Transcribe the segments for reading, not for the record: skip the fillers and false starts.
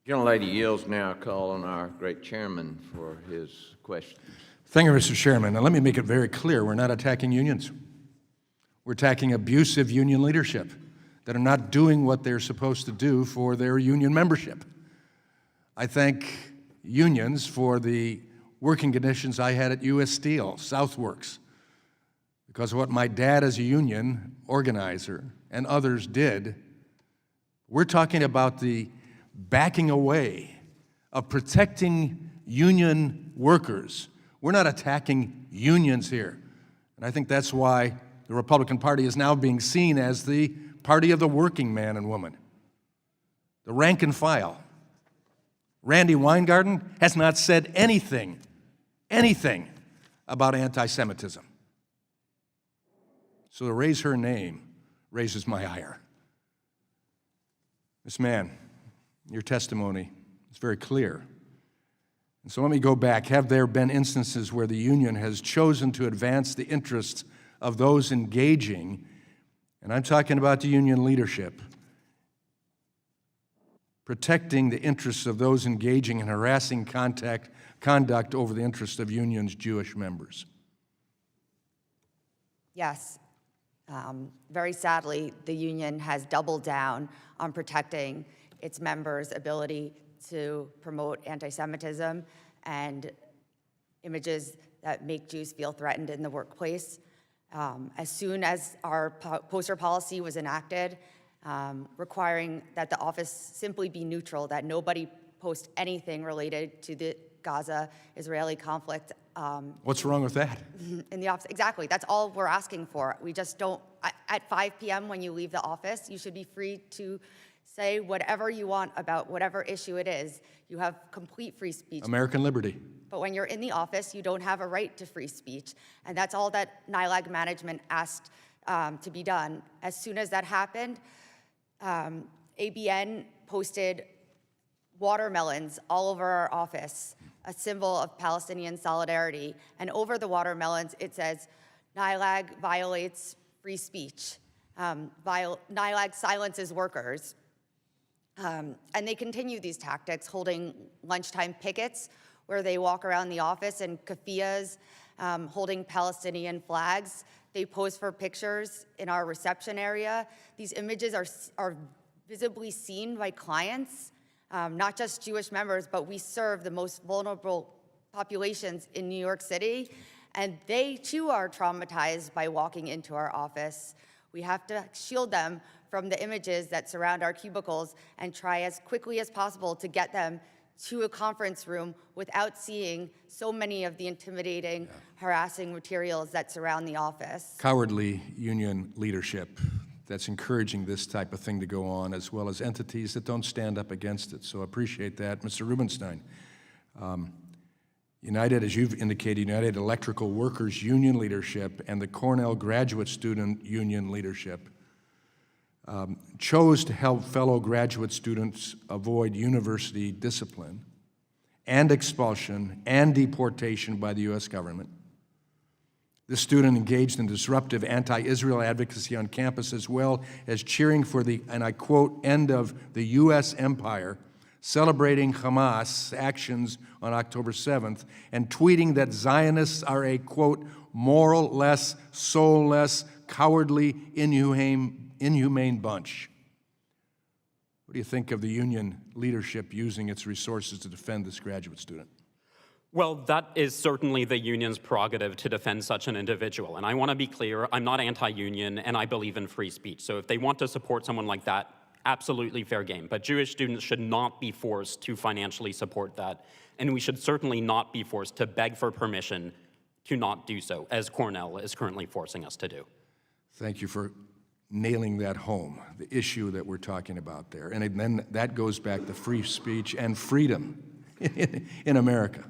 Gentlelady yields now. Call on our great chairman for his question. Thank you, Mr. Chairman. And let me make it very clear, we're not attacking unions. We're attacking abusive union leadership that are not doing what they're supposed to do for their union membership. I thank unions for the working conditions I had at U.S. Steel, Southworks, because of what my dad as a union organizer and others did. We're talking about the backing away of protecting union workers. We're not attacking unions here. And I think that's why the Republican Party is now being seen as the party of the working man and woman, the rank and file. Randy Weingarten has not said anything about anti-Semitism. So to raise her name raises my ire. Ms. Mann, your testimony is very clear. And so let me go back. Have there been instances where the union has chosen to advance the interests of those engaging, and I'm talking about the union leadership, protecting the interests of those engaging in harassing conduct over the interests of unions' Jewish members? Yes. Very sadly, the union has doubled down on protecting its members' ability to promote anti-Semitism and images that make Jews feel threatened in the workplace. As soon as our poster policy was enacted, requiring that the office simply be neutral, that nobody post anything related to the Gaza-Israeli conflict. What's wrong with that? In the office, exactly. That's all we're asking for. We just don't, at 5 p.m. when you leave the office, you should be free to say whatever you want about whatever issue it is. You have complete free speech. American liberty. But when you're in the office, you don't have a right to free speech. And that's all that NILAG management asked to be done. As soon as that happened, ABN posted watermelons all over our office, a symbol of Palestinian solidarity. And over the watermelons, it says, NILAG violates free speech. NILAG silences workers. And they continue these tactics, holding lunchtime pickets where they walk around the office in keffiyehs, holding Palestinian flags. They pose for pictures in our reception area. These images are visibly seen by clients, not just Jewish members, but we serve the most vulnerable populations in New York City, and they too are traumatized by walking into our office. We have to shield them from the images that surround our cubicles and try as quickly as possible to get them to a conference room without seeing so many of the intimidating, harassing materials that surround the office. Cowardly union leadership that's encouraging this type of thing to go on, as well as entities that don't stand up against it. So I appreciate that. Mr. Rubenstein, United, as you've indicated, United Electrical Workers Union leadership and the Cornell Graduate Student Union leadership chose to help fellow graduate students avoid university discipline and expulsion and deportation by the U.S. government. This student engaged in disruptive anti-Israel advocacy on campus, as well as cheering for the, and I quote, end of the U.S. empire, celebrating Hamas actions on October 7th, and tweeting that Zionists are a, quote, moral-less, soulless, cowardly, inhumane bunch. What do you think of the union leadership using its resources to defend this graduate student? Well, that is certainly the union's prerogative to defend such an individual. And I want to be clear, I'm not anti-union, and I believe in free speech. So if they want to support someone like that, absolutely fair game. But Jewish students should not be forced to financially support that. And we should certainly not be forced to beg for permission to not do so, as Cornell is currently forcing us to do. Thank you for nailing that home, the issue that we're talking about there. And then that goes back to free speech and freedom in America.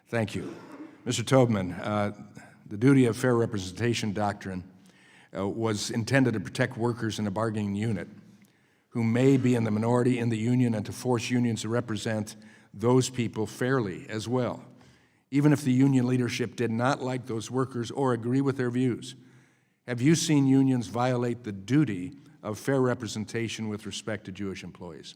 Thank you. Mr. Tobman, the duty of fair representation doctrine was intended to protect workers in a bargaining unit who may be in the minority in the union and to force unions to represent those people fairly as well, even if the union leadership did not like those workers or agree with their views. Have you seen unions violate the duty of fair representation with respect to Jewish employees?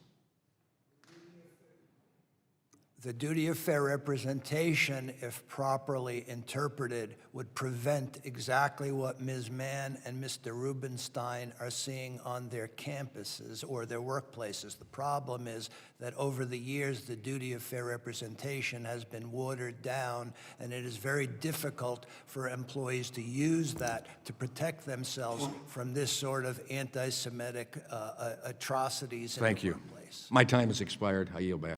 The duty of fair representation, if properly interpreted, would prevent exactly what Ms. Mann and Mr. Rubenstein are seeing on their campuses or their workplaces. The problem is that over the years, the duty of fair representation has been watered down, and it is very difficult for employees to use that to protect themselves from this sort of anti-Semitic atrocities in Thank the you. workplace. My time has expired. I yield back.